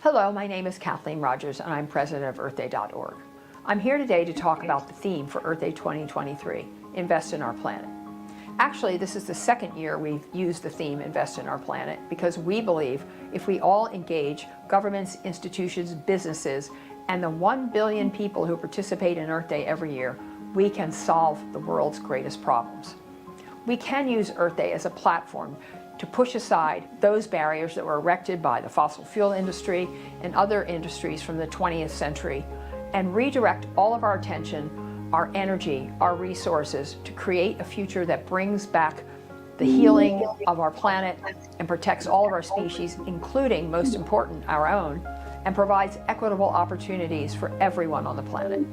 Hello, my name is Kathleen Rogers and I'm president of EarthDay.org. I'm here today to talk about the theme for Earth Day 2023, Invest in Our Planet. Actually, this is the second year we've used the theme Invest in Our Planet because we believe if we all engage governments, institutions, businesses, and the 1 billion people who participate in Earth Day every year, we can solve the world's greatest problems. We can use Earth Day as a platform to push aside those barriers that were erected by the fossil fuel industry and other industries from the 20th century and redirect all of our attention, our energy, our resources to create a future that brings back the healing of our planet and protects all of our species, including, most important, our own, and provides equitable opportunities for everyone on the planet.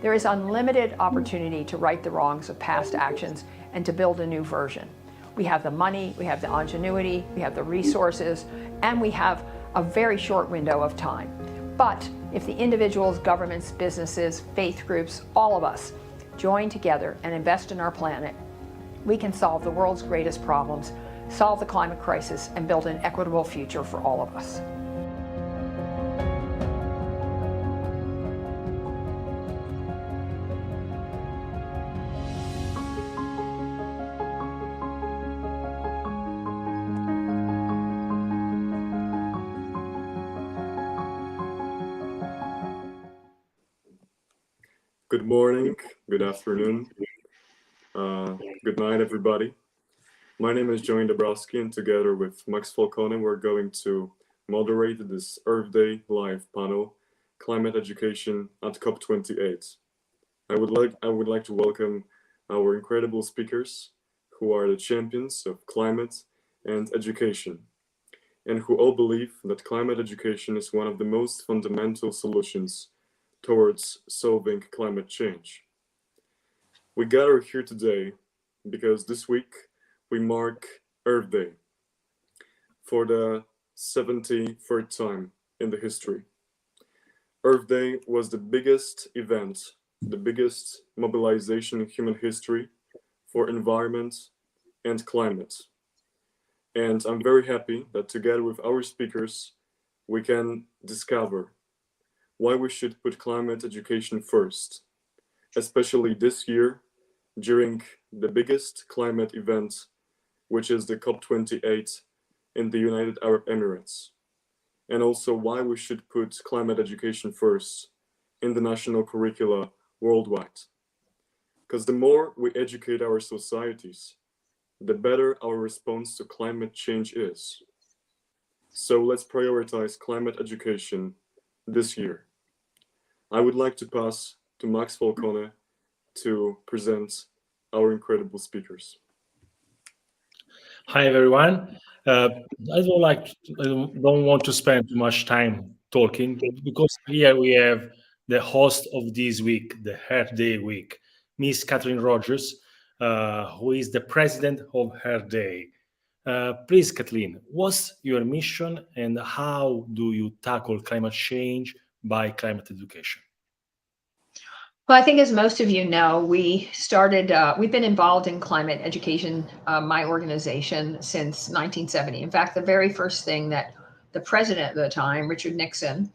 There is unlimited opportunity to right the wrongs of past actions and to build a new version. We have the money, we have the ingenuity, we have the resources, and we have a very short window of time. But if the individuals, governments, businesses, faith groups, all of us join together and invest in our planet, we can solve the world's greatest problems, solve the climate crisis, and build an equitable future for all of us. Good morning, good afternoon, good night, everybody. My name is Joanne Dabrowski, and together with Max Falcone, we're going to moderate this Earth Day live panel, Climate Education at COP28. I would like to welcome our incredible speakers, who are the champions of climate and education, and who all believe that climate education is one of the most fundamental solutions towards solving climate change. We gather here today because this week we mark Earth Day for the 73rd time in the history. Earth Day was the biggest event, the biggest mobilization in human history for environment and climate. And I'm very happy that together with our speakers, we can discover why we should put climate education first, especially this year during the biggest climate event, which is the COP28 in the United Arab Emirates, and also why we should put climate education first in the national curricula worldwide. Because the more we educate our societies, the better our response to climate change is. So let's prioritize climate education this year. I would like to pass to Max Falcone to present our incredible speakers. Hi, everyone. I don't want to spend too much time talking because here we have the host of this week, the Earth Day week, Miss Kathleen Rogers, who is the president of Earth Day. Please, Kathleen, what's your mission and how do you tackle climate change by climate education? Well, I think as most of you know, we've been involved in climate education, my organization, since 1970. In fact, the very first thing that the president at the time, Richard Nixon,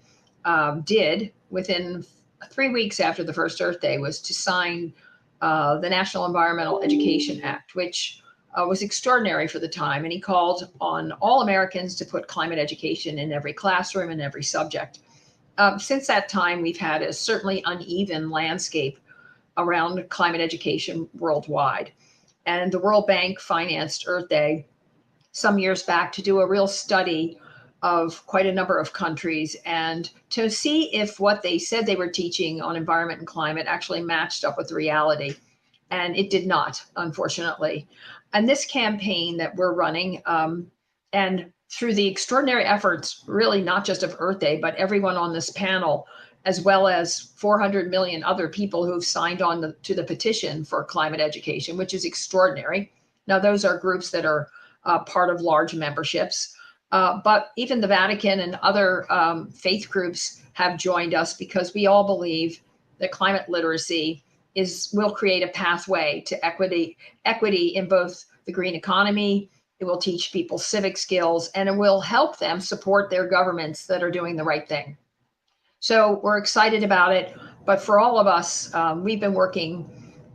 did within 3 weeks after the first Earth Day was to sign the National Environmental Education Act, which was extraordinary for the time. And he called on all Americans to put climate education in every classroom and every subject. Since that time, we've had a certainly uneven landscape around climate education worldwide. And the World Bank financed Earth Day some years back to do a real study of quite a number of countries and to see if what they said they were teaching on environment and climate actually matched up with reality. And it did not, unfortunately. And this campaign that we're running, and through the extraordinary efforts, really not just of Earth Day, but everyone on this panel, as well as 400 million other people who've signed on to the petition for climate education, which is extraordinary. Now, those are groups that are part of large memberships, but even the Vatican and other faith groups have joined us because we all believe that climate literacy will create a pathway to equity in both the green economy, It will teach people civic skills, and it will help them support their governments that are doing the right thing. So we're excited about it. But for all of us, we've been working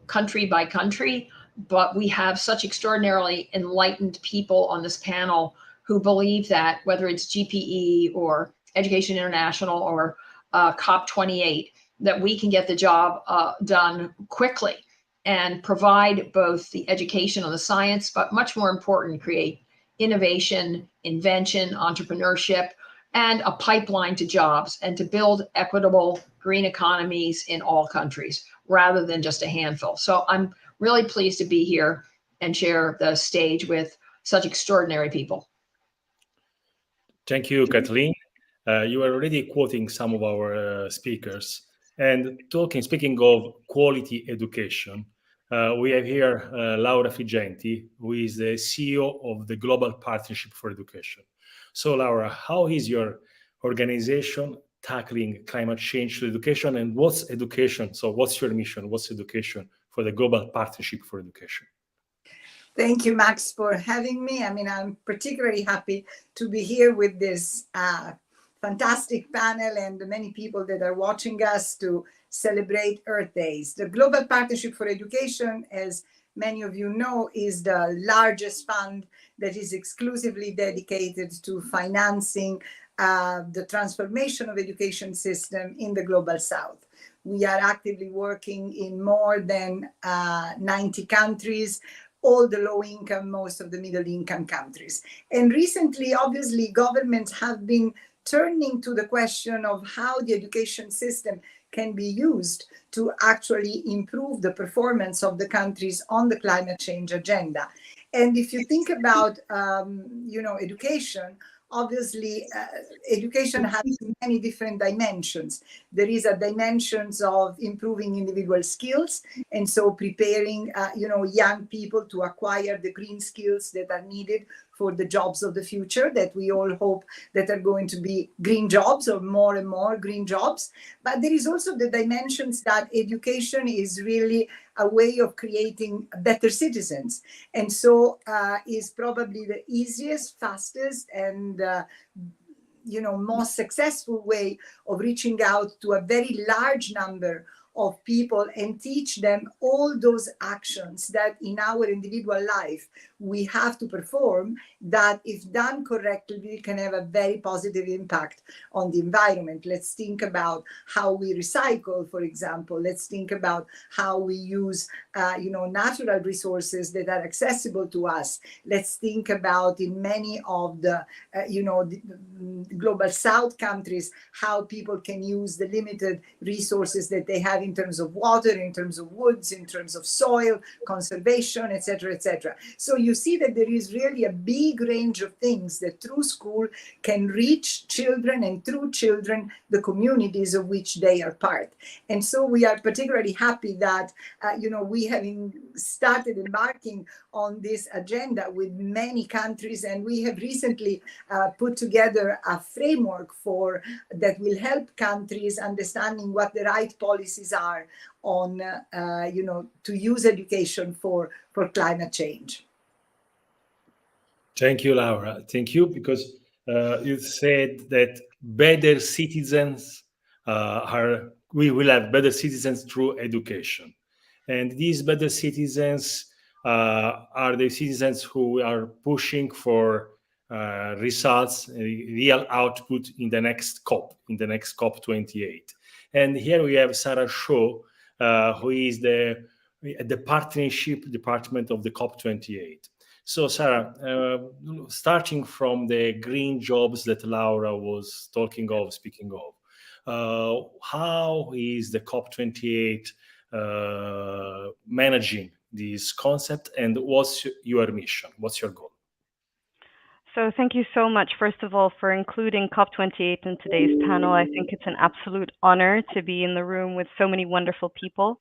country by country, but we have such extraordinarily enlightened people on this panel who believe that whether it's GPE or Education International or COP28, that we can get the job done quickly and provide both the education on the science, but much more important, create innovation, invention, entrepreneurship, and a pipeline to jobs and to build equitable green economies in all countries rather than just a handful. So I'm really pleased to be here and share the stage with such extraordinary people. Thank you, Kathleen. You were already quoting some of our speakers. And speaking of quality education, we have here Laura Fijanti, who is the CEO of the Global Partnership for Education. So, Laura, how is your organization tackling climate change to education, and what's education? So, what's your mission? What's education for the Global Partnership for Education? Thank you, Max, for having me. I mean, I'm particularly happy to be here with this fantastic panel and the many people that are watching us to celebrate Earth Days. The Global Partnership for Education, as many of you know, is the largest fund that is exclusively dedicated to financing the transformation of education system in the Global South. We are actively working in more than 90 countries, all the low income, most of the middle income countries. And recently, obviously, governments have been turning to the question of how the education system can be used to actually improve the performance of the countries on the climate change agenda. And if you think about, education, obviously, education has many different dimensions. There is a dimensions of improving individual skills, and so preparing, young people to acquire the green skills that are needed for the jobs of the future that we all hope that are going to be green jobs or more and more green jobs. But there is also the dimensions that education is really a way of creating better citizens. And so is probably the easiest, fastest, and most successful way of reaching out to a very large number of people and teach them all those actions that in our individual life we have to perform, that if done correctly can have a very positive impact on the environment. Let's think about how we recycle, for example. Let's think about how we use natural resources that are accessible to us. Let's think about in many of the global south countries how people can use the limited resources that they have in terms of water, in terms of woods, in terms of soil, conservation, etc., etc. So you see that there is really a big range of things that through school can reach children, and through children, the communities of which they are part. And so we are particularly happy that, we have started embarking on this agenda with many countries, and we have recently put together a framework that will help countries understanding what the right policies are on, to use education for climate change. Thank you, Laura. Thank you, because you said that better citizens we will have better citizens through education. And these better citizens are the citizens who are pushing for results, real output in the next COP28. And here we have Sarah Shaw, who is the partnership department of the COP28. So, Sarah, starting from the green jobs that Laura was speaking of, how is the COP28 managing this concept, and what's your mission? What's your goal? So thank you so much, first of all, for including COP28 in today's panel. I think it's an absolute honor to be in the room with so many wonderful people.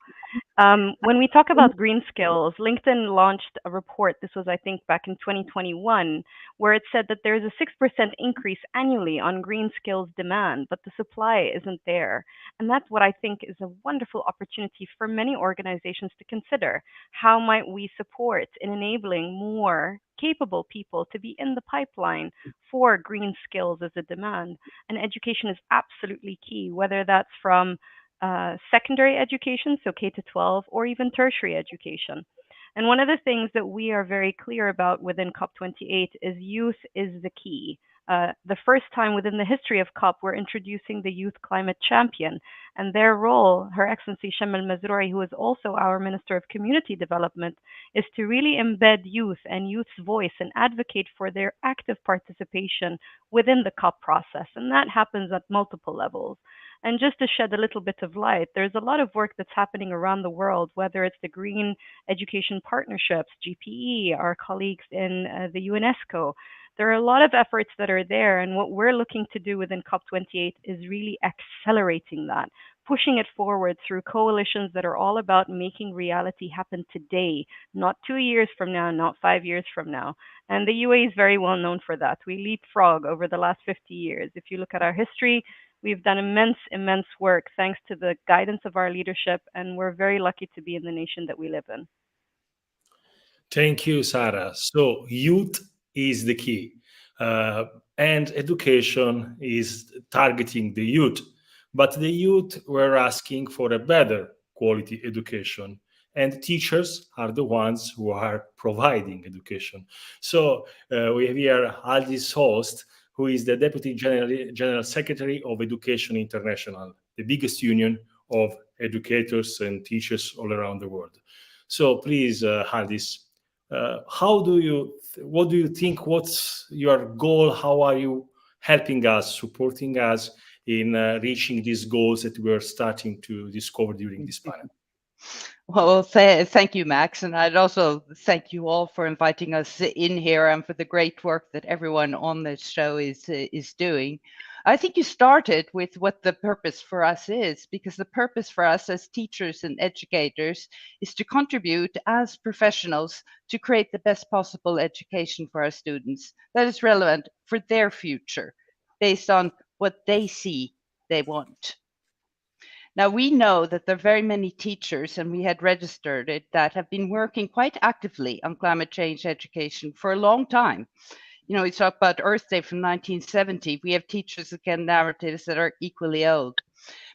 When we talk about green skills, LinkedIn launched a report, this was, I think, back in 2021, where it said that there's a 6% increase annually on green skills demand, but the supply isn't there. And that's what I think is a wonderful opportunity for many organizations to consider. How might we support in enabling more capable people to be in the pipeline for green skills as a demand? And education is absolutely key, whether that's from secondary education, so K to 12, or even tertiary education. And one of the things that we are very clear about within COP28 is youth is the key. The first time within the history of COP, we're introducing the Youth Climate Champion, and their role, Her Excellency Shem al-Mazroui, who is also our Minister of Community Development, is to really embed youth and youth's voice and advocate for their active participation within the COP process. And that happens at multiple levels. And just to shed a little bit of light, there's a lot of work that's happening around the world, whether it's the Green Education Partnerships, GPE, our colleagues in the UNESCO. There are a lot of efforts that are there, and what we're looking to do within COP28 is really accelerating that, pushing it forward through coalitions that are all about making reality happen today, not 2 years from now, not 5 years from now. And the UAE is very well known for that. We leapfrog over the last 50 years. If you look at our history, we've done immense work thanks to the guidance of our leadership, and we're very lucky to be in the nation that we live in. Thank you, Sarah. So youth is the key, and education is targeting the youth. But the youth were asking for a better quality education, and teachers are the ones who are providing education. So we have here Aldis Holst, who is the Deputy General Secretary of Education International, the biggest union of educators and teachers all around the world. So please, Aldis, what do you think, what's your goal? How are you helping us, supporting us in reaching these goals that we're starting to discover during this panel? Well, thank you, Max. And I'd also thank you all for inviting us in here and for the great work that everyone on this show is doing. I think you started with what the purpose for us is, because the purpose for us as teachers and educators is to contribute as professionals to create the best possible education for our students that is relevant for their future, based on what they see they want. Now, we know that there are very many teachers, and we had registered it, that have been working quite actively on climate change education for a long time. You know, we talk about Earth Day from 1970. We have teachers, again, narratives that are equally old.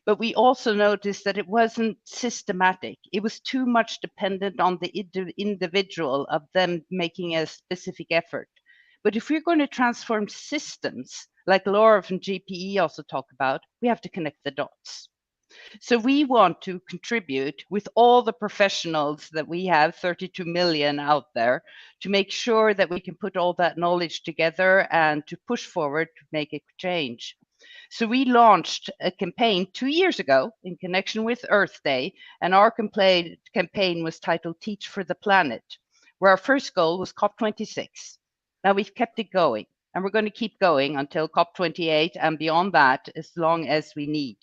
But we also noticed that it wasn't systematic. It was too much dependent on the individual of them making a specific effort. But if we're going to transform systems, like Laura from GPE also talked about, we have to connect the dots. So we want to contribute with all the professionals that we have, 32 million out there, to make sure that we can put all that knowledge together and to push forward to make a change. So we launched a campaign 2 years ago in connection with Earth Day, and our campaign was titled Teach for the Planet, where our first goal was COP26. Now we've kept it going, and we're going to keep going until COP28 and beyond that, as long as we need.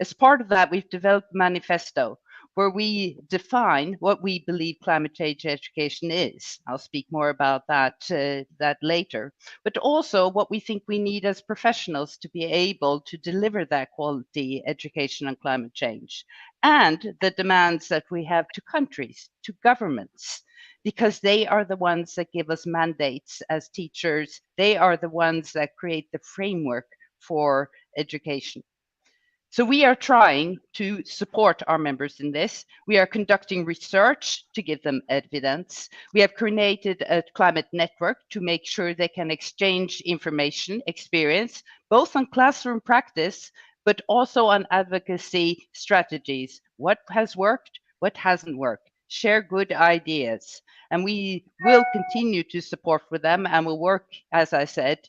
As part of that, we've developed a manifesto where we define what we believe climate change education is. I'll speak more about that later, but also what we think we need as professionals to be able to deliver that quality education on climate change, and the demands that we have to countries, to governments, because they are the ones that give us mandates as teachers. They are the ones that create the framework for education. So we are trying to support our members in this. We are conducting research to give them evidence. We have created a climate network to make sure they can exchange information, experience, both on classroom practice, but also on advocacy strategies. What has worked, what hasn't worked. Share good ideas. And we will continue to support with them, and will work, as I said,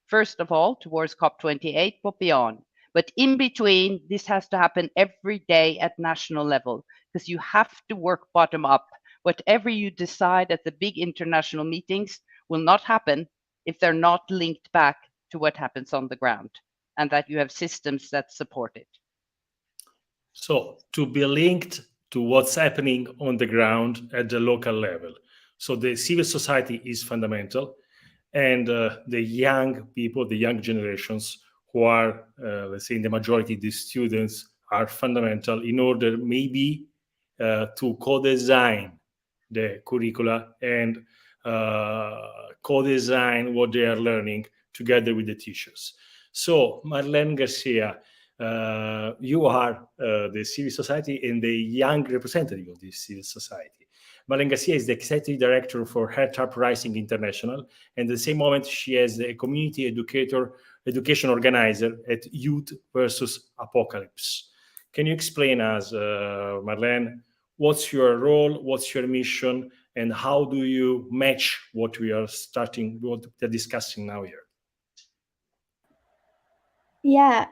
first of all, towards COP28, but beyond. But in between, this has to happen every day at national level, because you have to work bottom up. Whatever you decide at the big international meetings will not happen if they're not linked back to what happens on the ground, and that you have systems that support it. So to be linked to what's happening on the ground at the local level. So the civil society is fundamental, and the young people, the young generations, who are, let's say, in the majority, the students, are fundamental in order maybe to co-design the curricula and co-design what they are learning together with the teachers. So, Marlene Garcia, you are the civil society and the young representative of this civil society. Marlene Garcia is the executive director for Uprising International, and at the same moment she is a community education organizer at Youth versus Apocalypse. Can you explain us, Marlene, what's your role, what's your mission, and how do you match what we are discussing now here? Yeah,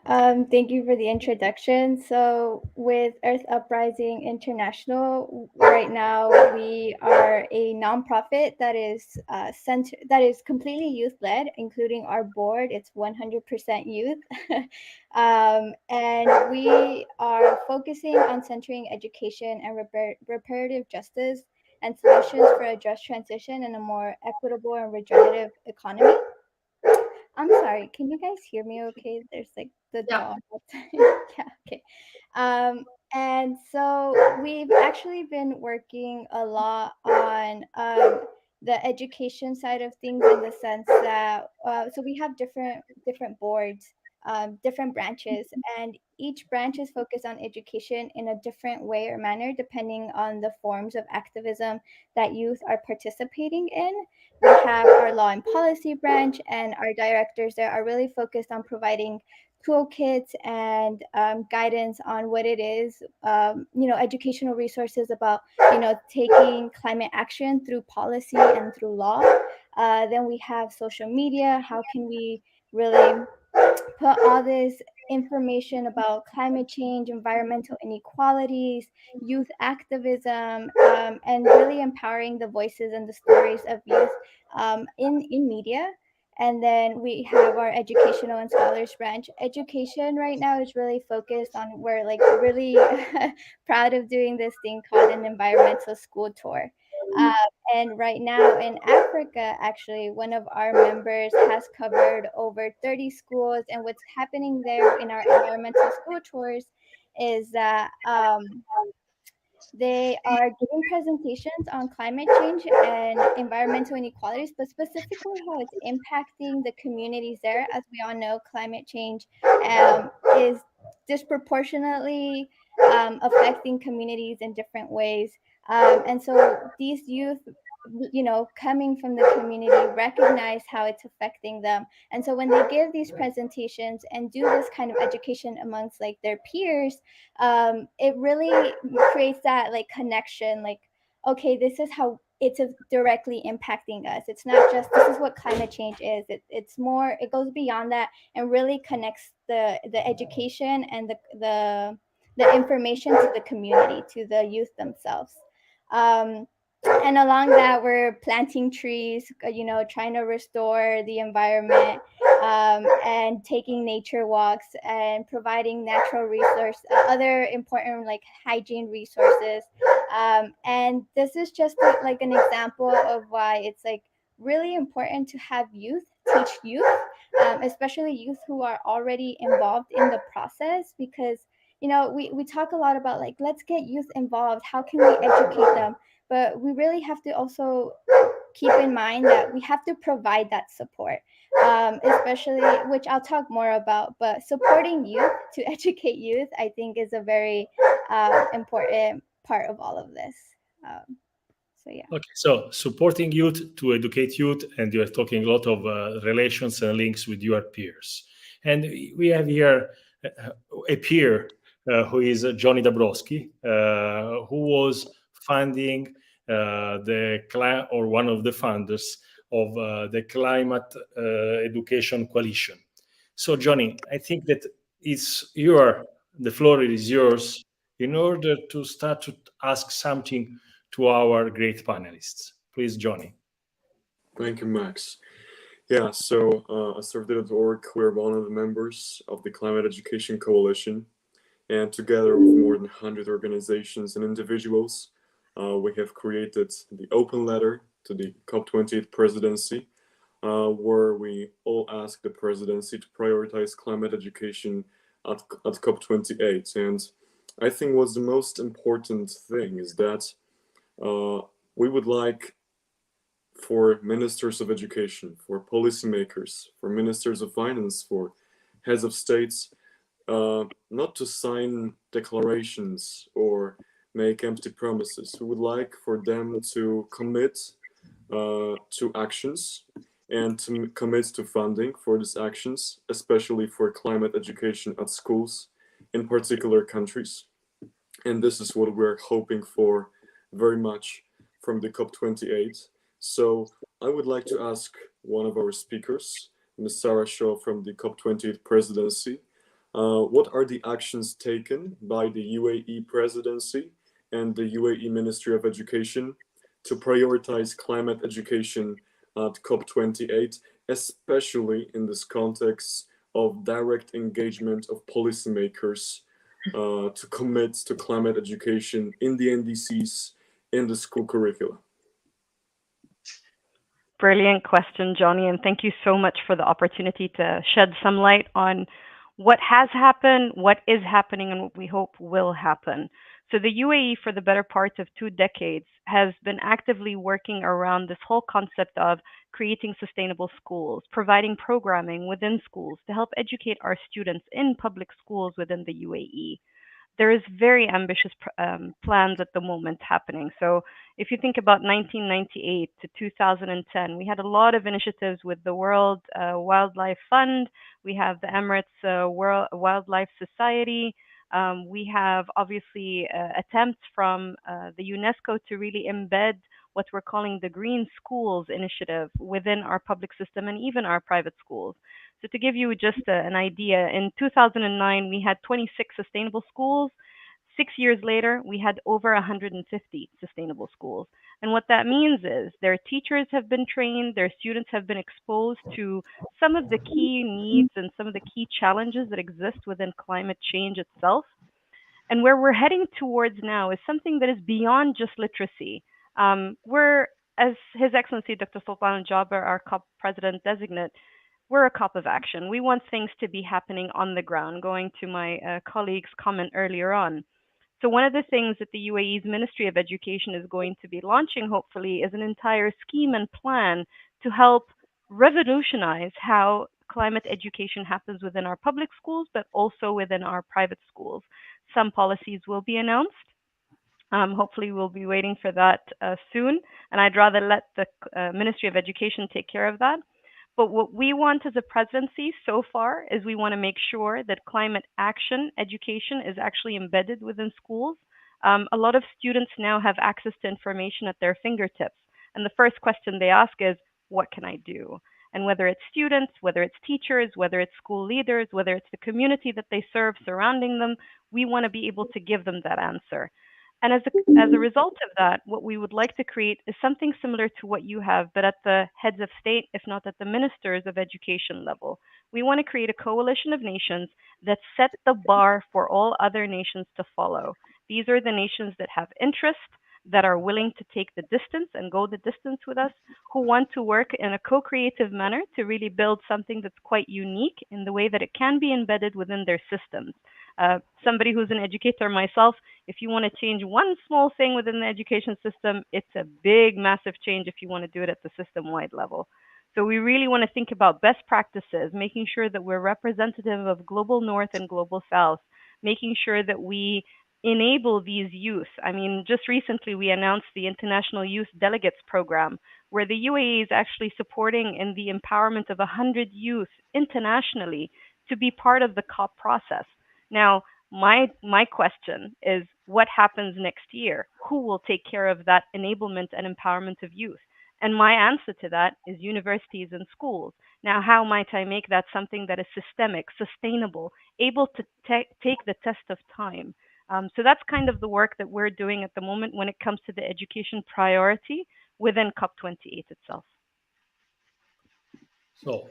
thank you for the introduction. So with Earth Uprising International, right now we are a nonprofit that is completely youth-led, including our board. It's 100% youth. And we are focusing on centering education and reparative justice and solutions for a just transition and a more equitable and regenerative economy. I'm sorry, can you guys hear me okay? There's like the dog. Yeah, okay. And so we've actually been working a lot on the education side of things, in the sense that so we have different boards, different branches, and each branch is focused on education in a different way or manner depending on the forms of activism that youth are participating in. We have our law and policy branch, and our directors there are really focused on providing toolkits and guidance on what it is, educational resources about, taking climate action through policy and through law. Then we have social media. How can we really put all this information about climate change, environmental inequalities, youth activism, and really empowering the voices and the stories of youth in media. And then we have our educational and scholars branch. Education right now is really focused on, we're like really proud of doing this thing called an environmental school tour. And right now in Africa, actually, one of our members has covered over 30 schools. And what's happening there in our environmental school tours is that they are giving presentations on climate change and environmental inequalities, but specifically how it's impacting the communities there. As we all know, climate change is disproportionately affecting communities in different ways. And so these youth, coming from the community, recognize how it's affecting them. And so when they give these presentations and do this kind of education amongst like their peers, it really creates that like connection, like, okay, this is how it's directly impacting us. It's not just this is what climate change is. It's more, it goes beyond that and really connects the education and the information to the community, to the youth themselves. And along that, we're planting trees, trying to restore the environment, and taking nature walks and providing natural resource, other important like hygiene resources. And this is just like an example of why it's like really important to have youth, teach youth, especially youth who are already involved in the process, because we talk a lot about like, let's get youth involved. How can we educate them? But we really have to also keep in mind that we have to provide that support, especially, which I'll talk more about, but supporting youth to educate youth, I think, is a very important part of all of this. So, yeah. Okay, so supporting youth to educate youth, and you're talking a lot of relations and links with your peers. And we have here a peer who is Joanne Dabrowski, who was funding one of the funders of the Climate Education Coalition. So, Johnny, I think that the floor is yours in order to start to ask something to our great panelists. Please, Johnny. Thank you, Max. Yeah, so Assertive.org, we're one of the members of the Climate Education Coalition, and together with more than 100 organizations and individuals, we have created the open letter to the COP28 Presidency, where we all ask the presidency to prioritize climate education at COP28. And I think what's the most important thing is that we would like for ministers of education, for policymakers, for ministers of finance, for heads of states, not to sign declarations or make empty promises. We would like for them to commit to actions and to commit to funding for these actions, especially for climate education at schools in particular countries. And this is what we're hoping for very much from the COP28. So I would like to ask one of our speakers, Ms. Sarah Shaw from the COP28 Presidency, what are the actions taken by the UAE Presidency and the UAE Ministry of Education to prioritize climate education at COP28, especially in this context of direct engagement of policymakers to commit to climate education in the NDCs, in the school curricula? Brilliant question, Johnny, and thank you so much for the opportunity to shed some light on what has happened, what is happening, and what we hope will happen. So the UAE, for the better part of 2 decades, has been actively working around this whole concept of creating sustainable schools, providing programming within schools to help educate our students in public schools within the UAE. There is very ambitious plans at the moment happening. So if you think about 1998 to 2010, we had a lot of initiatives with the World Wildlife Fund. We have the Emirates World Wildlife Society. We have obviously attempts from the UNESCO to really embed what we're calling the Green Schools Initiative within our public system and even our private schools. So to give you just an idea, in 2009, we had 26 sustainable schools. 6 years later, we had over 150 sustainable schools. And what that means is their teachers have been trained, their students have been exposed to some of the key needs and some of the key challenges that exist within climate change itself. And where we're heading towards now is something that is beyond just literacy. We're, as His Excellency Dr. Sultan Al-Jaber, our COP president designate, we're a COP of action. We want things to be happening on the ground, going to my colleague's comment earlier on. So one of the things that the UAE's Ministry of Education is going to be launching, hopefully, is an entire scheme and plan to help revolutionize how climate education happens within our public schools, but also within our private schools. Some policies will be announced. Hopefully, we'll be waiting for that soon. And I'd rather let the Ministry of Education take care of that. But what we want as a presidency so far is we want to make sure that climate action education is actually embedded within schools. A lot of students now have access to information at their fingertips. And the first question they ask is, what can I do? And whether it's students, whether it's teachers, whether it's school leaders, whether it's the community that they serve surrounding them, we want to be able to give them that answer. And as a result of that, what we would like to create is something similar to what you have, but at the heads of state, if not at the ministers of education level. We want to create a coalition of nations that set the bar for all other nations to follow. These are the nations that have interest, that are willing to take the distance and go the distance with us, who want to work in a co-creative manner to really build something that's quite unique in the way that it can be embedded within their systems. Somebody who's an educator myself, if you want to change one small thing within the education system, it's a big, massive change if you want to do it at the system-wide level. So we really want to think about best practices, making sure that we're representative of global North and global South, making sure that we enable these youth. I mean, just recently we announced the International Youth Delegates Program, where the UAE is actually supporting in the empowerment of 100 youth internationally to be part of the COP process. Now, my question is, what happens next year? Who will take care of that enablement and empowerment of youth? And my answer to that is universities and schools. Now, how might I make that something that is systemic, sustainable, able to take the test of time? So that's kind of the work that we're doing at the moment when it comes to the education priority within COP28 itself. So,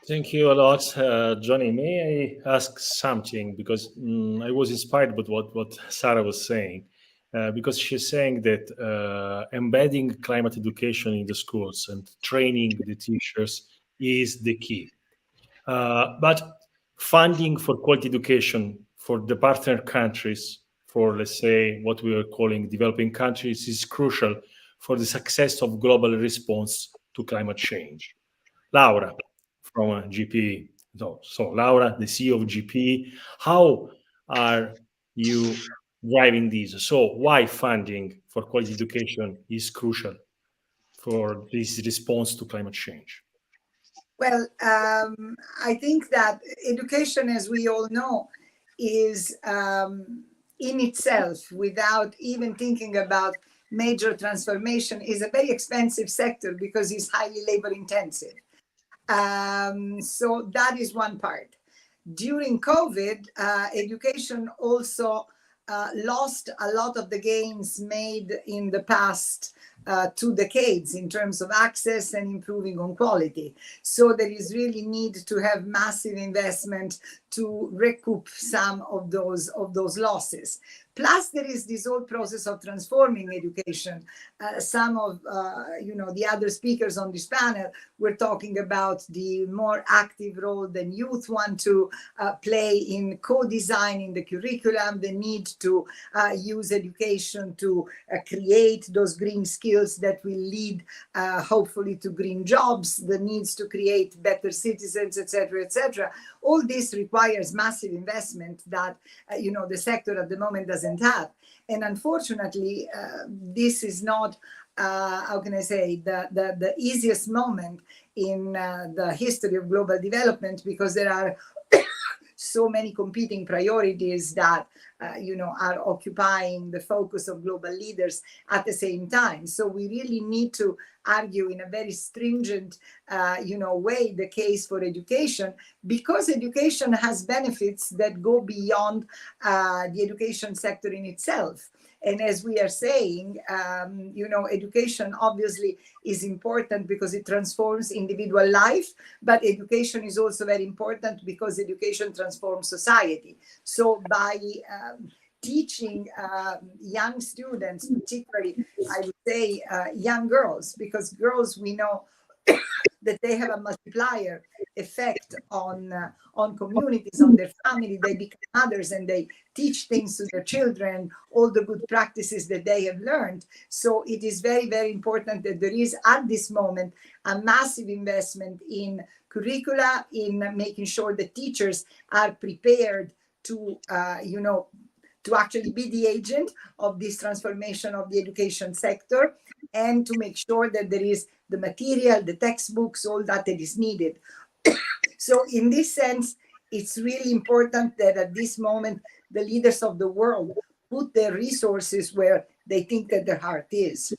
thank you a lot, Johnny. May I ask something? Because I was inspired by what Sarah was saying, because she's saying that embedding climate education in the schools and training the teachers is the key. But funding for quality education for the partner countries, for let's say what we are calling developing countries, is crucial for the success of global response to climate change. Laura from GPE. So Laura, the CEO of GPE, how are you driving these? So why funding for quality education is crucial for this response to climate change? Well, I think that education, as we all know, is in itself, without even thinking about major transformation, is a very expensive sector because it's highly labor intensive. So that is one part. During COVID, education also lost a lot of the gains made in the past 2 decades in terms of access and improving on quality. So there is really need to have massive investment to recoup some of those losses. Plus, there is this whole process of transforming education. Some of the other speakers on this panel were talking about the more active role that youth want to play in co-designing the curriculum, the need to use education to create those green skills that will lead hopefully to green jobs, the needs to create better citizens, etc., etc. All this requires massive investment that the sector at the moment doesn't have. And unfortunately, this is not, how can I say, the easiest moment in the history of global development, because there are so many competing priorities that are occupying the focus of global leaders at the same time. So we really need to argue in a very stringent way the case for education, because education has benefits that go beyond the education sector in itself. And as we are saying, education obviously is important because it transforms individual life, but education is also very important because education transforms society. So by teaching young students, particularly, I would say young girls, because girls, we know that they have a multiplier effect on communities, on their family. They become mothers and they teach things to their children, all the good practices that they have learned. So it is very, very important that there is at this moment a massive investment in curricula, in making sure that teachers are prepared to to actually be the agent of this transformation of the education sector, and to make sure that there is the material, the textbooks, all that is needed. So in this sense, it's really important that at this moment, the leaders of the world put their resources where they think that their heart is.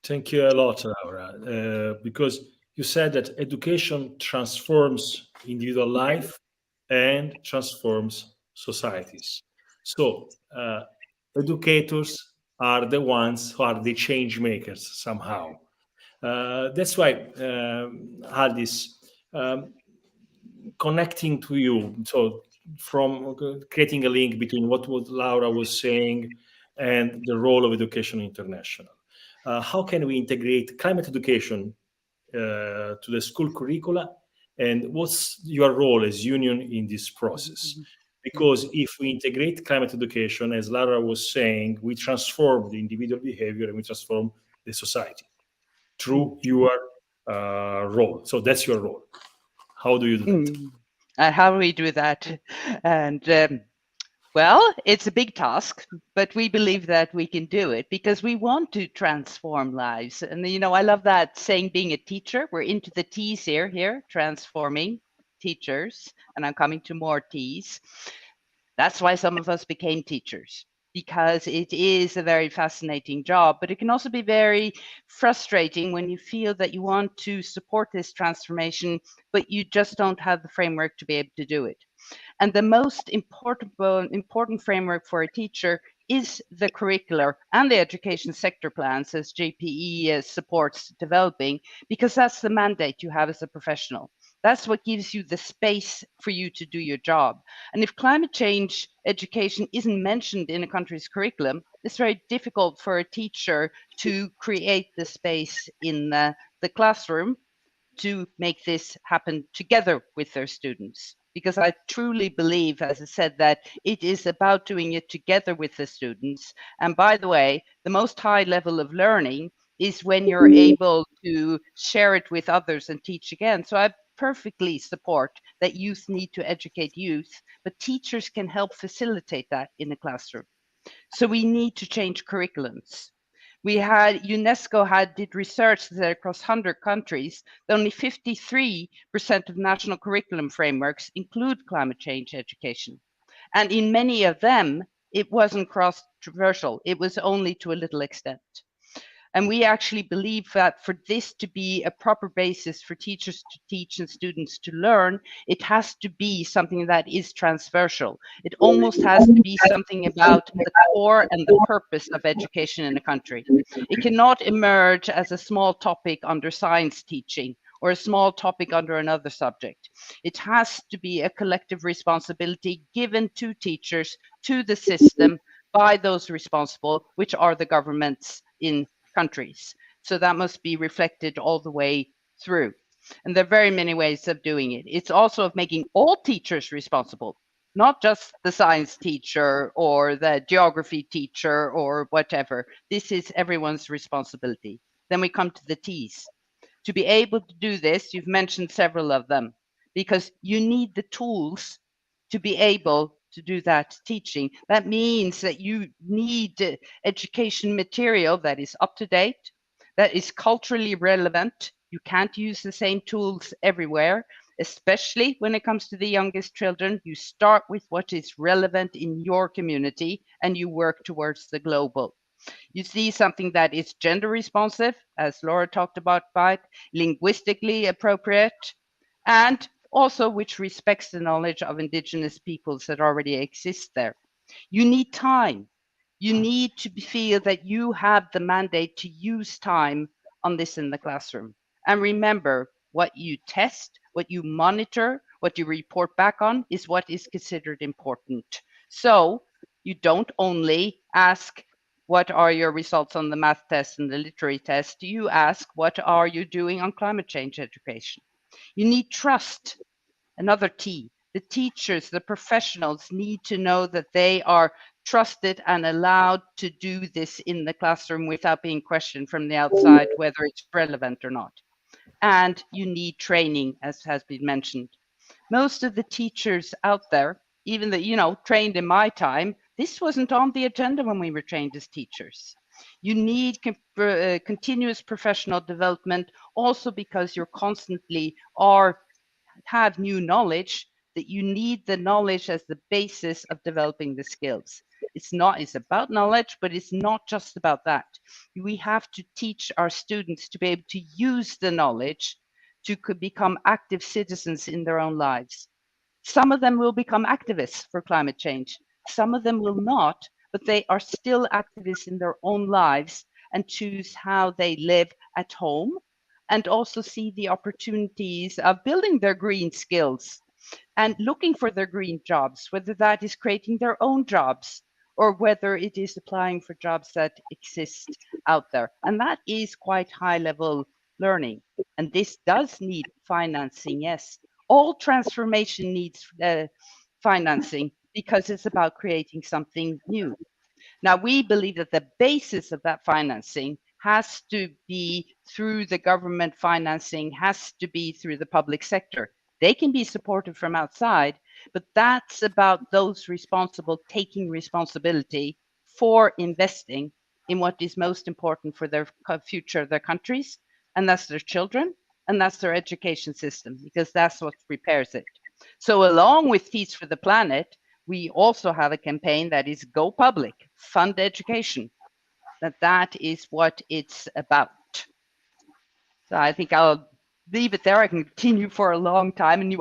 Thank you a lot, Laura, because you said that education transforms individual life and transforms societies. So educators are the ones who are the change makers somehow. That's why Aldis, connecting to you, so from creating a link between what Laura was saying and the role of Education International. How can we integrate climate education to the school curricula, and what's your role as union in this process? Because if we integrate climate education, as Laura was saying, we transform the individual behavior and we transform the society through your role. So that's your role. How do you do that? And how do we do that? And well, it's a big task, but we believe that we can do it because we want to transform lives. And I love that saying, being a teacher. We're into the T's here, transforming teachers, and I'm coming to more T's. That's why some of us became teachers, because it is a very fascinating job, but it can also be very frustrating when you feel that you want to support this transformation, but you just don't have the framework to be able to do it. And the most important framework for a teacher is the curricular and the education sector plans, as JPE supports developing, because that's the mandate you have as a professional. That's what gives you the space for you to do your job. And if climate change education isn't mentioned in a country's curriculum, it's very difficult for a teacher to create the space in the classroom to make this happen together with their students. Because I truly believe, as I said, that it is about doing it together with the students. And by the way, the most high level of learning is when you're able to share it with others and teach again. So I perfectly support that youth need to educate youth, but teachers can help facilitate that in the classroom. So we need to change curriculums. We had UNESCO did research that across 100 countries, only 53% of national curriculum frameworks include climate change education. And in many of them, it wasn't controversial. It was only to a little extent. And we actually believe that for this to be a proper basis for teachers to teach and students to learn, it has to be something that is transversal. It almost has to be something about the core and the purpose of education in a country. It cannot emerge as a small topic under science teaching or a small topic under another subject. It has to be a collective responsibility given to teachers, to the system, by those responsible, which are the governments in countries. So that must be reflected all the way through. And there are very many ways of doing it. It's also of making all teachers responsible, not just the science teacher or the geography teacher or whatever. This is everyone's responsibility. Then we come to the T's. To be able to do this, you've mentioned several of them, because you need the tools to be able to do that teaching. That means that you need education material that is up to date, that is culturally relevant. You can't use the same tools everywhere, especially when it comes to the youngest children. You start with what is relevant in your community and you work towards the global. You see something that is gender responsive, as Laura talked about, linguistically appropriate, and also which respects the knowledge of indigenous peoples that already exist there. You need time. You need to feel that you have the mandate to use time on this in the classroom. And remember, what you test, what you monitor, what you report back on is what is considered important. So you don't only ask, what are your results on the math test and the literary test? You ask, what are you doing on climate change education? You need trust. Another T. The teachers, the professionals need to know that they are trusted and allowed to do this in the classroom without being questioned from the outside whether it's relevant or not. And you need training, as has been mentioned. Most of the teachers out there, even that, trained in my time, this wasn't on the agenda when we were trained as teachers. You need continuous professional development also because you're constantly have new knowledge, that you need the knowledge as the basis of developing the skills. It's about knowledge, but it's not just about that. We have to teach our students to be able to use the knowledge to become active citizens in their own lives. Some of them will become activists for climate change. Some of them will not, but they are still activists in their own lives and choose how they live at home and also see the opportunities of building their green skills and looking for their green jobs, whether that is creating their own jobs or whether it is applying for jobs that exist out there. And that is quite high level learning. And this does need financing, yes. All transformation needs financing because it's about creating something new. Now, we believe that the basis of that financing has to be through the government financing, has to be through the public sector. They can be supported from outside, but that's about those responsible taking responsibility for investing in what is most important for their future of their countries, and that's their children, and that's their education system, because that's what prepares it. So along with Feast for the Planet, we also have a campaign that is Go Public, Fund Education. That is what it's about. So I think I'll leave it there. I can continue for a long time.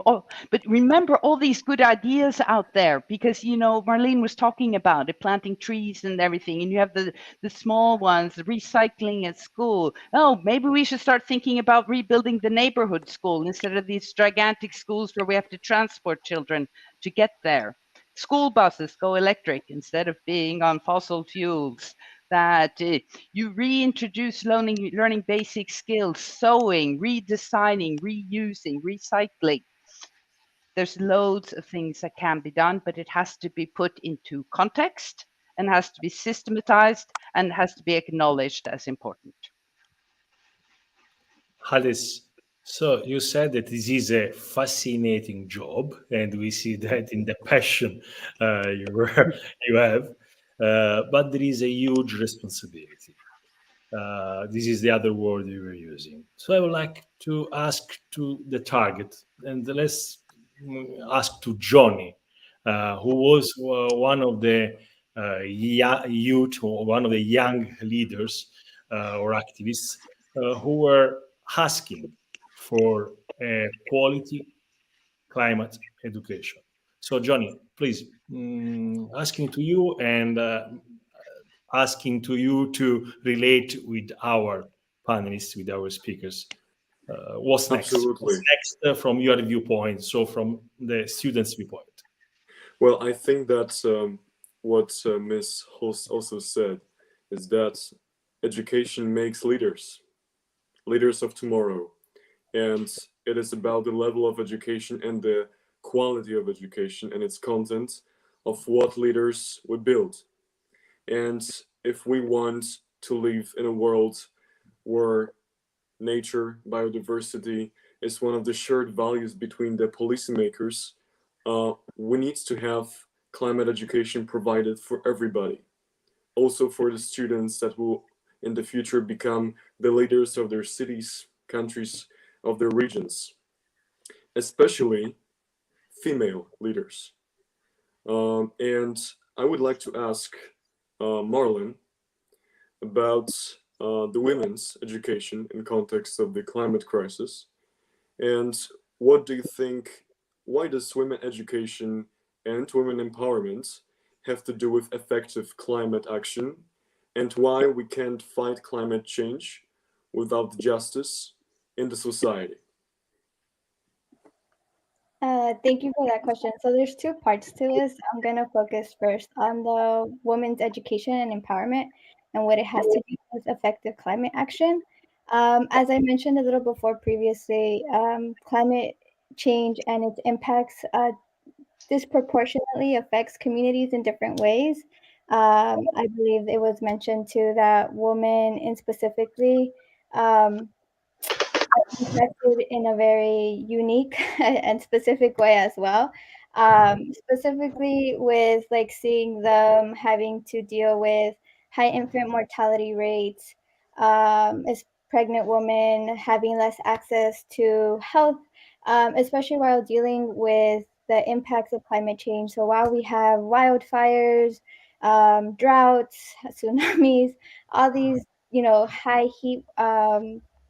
But remember all these good ideas out there, because Marlene was talking about it, planting trees and everything, and you have the small ones, the recycling at school. Oh, maybe we should start thinking about rebuilding the neighborhood school instead of these gigantic schools where we have to transport children to get there. School buses go electric instead of being on fossil fuels. that you reintroduce learning basic skills, sewing, redesigning, reusing, recycling. There's loads of things that can be done, but it has to be put into context and has to be systematized and has to be acknowledged as important. Alice, so you said that this is a fascinating job, and we see that in the passion you have, but there is a huge responsibility. This is the other word you were using. So I would like to ask to the target, and let's ask to Johnny, who was one of the youth or one of the young leaders or activists who were asking for a quality climate education. So, Johnny, please, asking to you and asking to you to relate with our panelists, with our speakers. What's next? Absolutely. What's next from your viewpoint? So, from the students' viewpoint. Well, I think that what Ms. Host also said is that education makes leaders of tomorrow. And it is about the level of education and the quality of education and its content of what leaders would build. And if we want to live in a world where nature, biodiversity is one of the shared values between the policymakers, we need to have climate education provided for everybody. Also for the students that will in the future become the leaders of their cities, countries, of their regions, especially female leaders. And I would like to ask Marlon about the women's education in context of the climate crisis. And what do you think, why does women education and women empowerment have to do with effective climate action, and why we can't fight climate change without justice in the society? Thank you for that question. So there's two parts to this. I'm going to focus first on the women's education and empowerment and what it has to do with effective climate action. As I mentioned a little before previously, climate change and its impacts disproportionately affects communities in different ways. I believe it was mentioned too that women in specifically impacted in a very unique and specific way as well. Specifically with like seeing them having to deal with high infant mortality rates, as pregnant women having less access to health, especially while dealing with the impacts of climate change. So while we have wildfires, droughts, tsunamis, all these, high heat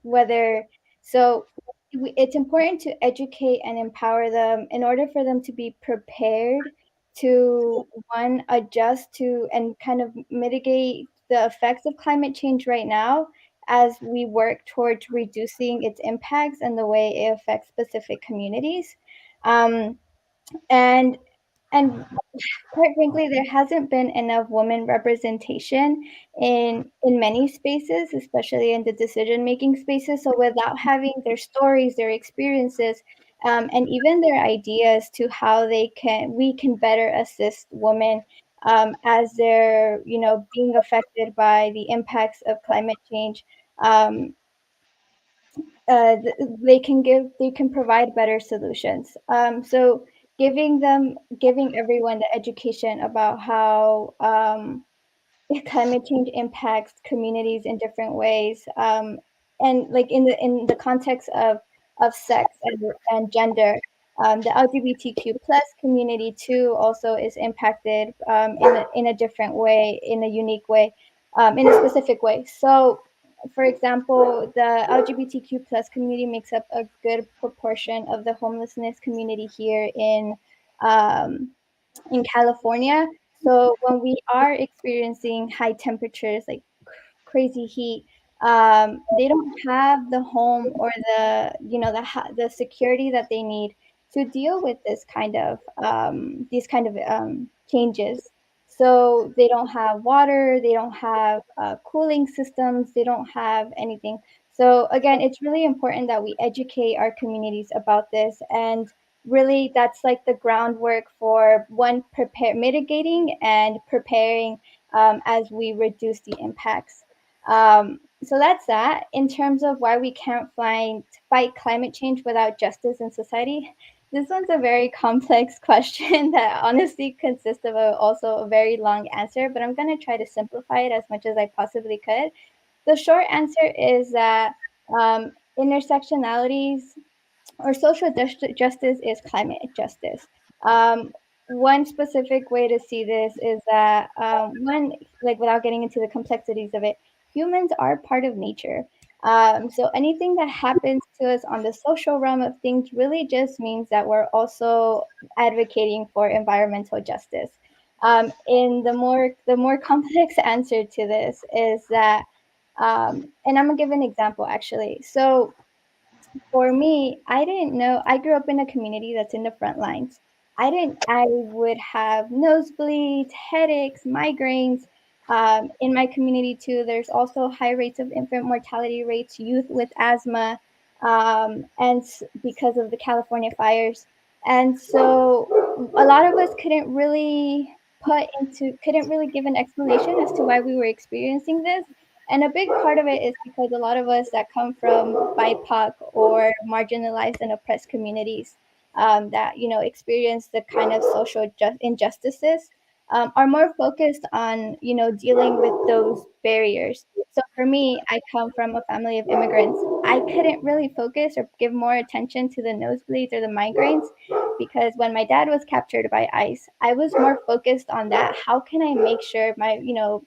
weather, so it's important to educate and empower them in order for them to be prepared to, one, adjust to and kind of mitigate the effects of climate change right now as we work towards reducing its impacts and the way it affects specific communities. Um, and and quite frankly, there hasn't been enough women representation in many spaces, especially in the decision making spaces. So without having their stories, their experiences, and even their ideas to how we can better assist women as they're being affected by the impacts of climate change. Um, they can provide better solutions. So giving everyone the education about how climate change impacts communities in different ways, and like in the context of sex and gender. The LGBTQ plus community too also is impacted in a different way, in a unique way, in a specific way. So, for example, the LGBTQ plus community makes up a good proportion of the homelessness community here um, in California. So when we are experiencing high temperatures, like crazy heat, they don't have the home or the security that they need to deal with this kind of these kind of changes. So they don't have water, they don't have cooling systems, they don't have anything. So again, it's really important that we educate our communities about this, and really that's like the groundwork for one, mitigating and preparing as we reduce the impacts. So that's that. In terms of why we can't fight climate change without justice in society, this one's a very complex question that honestly consists of also a very long answer, but I'm going to try to simplify it as much as I possibly could. The short answer is that intersectionalities or social justice is climate justice. Um, One specific way to see this is that one, like without getting into the complexities of it, humans are part of nature. So anything that happens to us on the social realm of things really just means that we're also advocating for environmental justice. In the more complex answer to this is that, and I'm gonna give an example actually. So for me, I didn't know. I grew up in a community that's in the front lines. I would have nosebleeds, headaches, migraines. In my community, too, there's also high rates of infant mortality rates, youth with asthma, because of the California fires. And so a lot of us couldn't really give an explanation as to why we were experiencing this. And a big part of it is because a lot of us that come from BIPOC or marginalized and oppressed communities that experience the kind of social injustices are more focused on dealing with those barriers. So for me, I come from a family of immigrants. I couldn't really focus or give more attention to the nosebleeds or the migraines because when my dad was captured by ICE, I was more focused on that. How can I make sure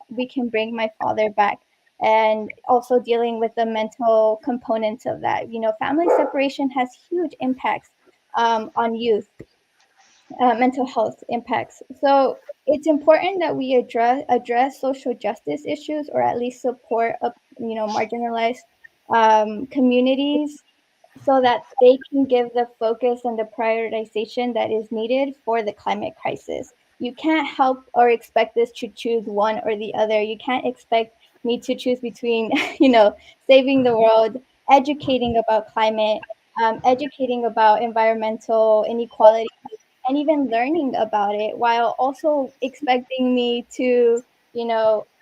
we can bring my father back? And also dealing with the mental components of that. Family separation has huge impacts on youth, mental health impacts. So it's important that we address social justice issues, or at least support marginalized communities, so that they can give the focus and the prioritization that is needed for the climate crisis. You can't help or expect us to choose one or the other. You can't expect me to choose between, saving the world, educating about climate, educating about environmental inequality, and even learning about it, while also expecting me to,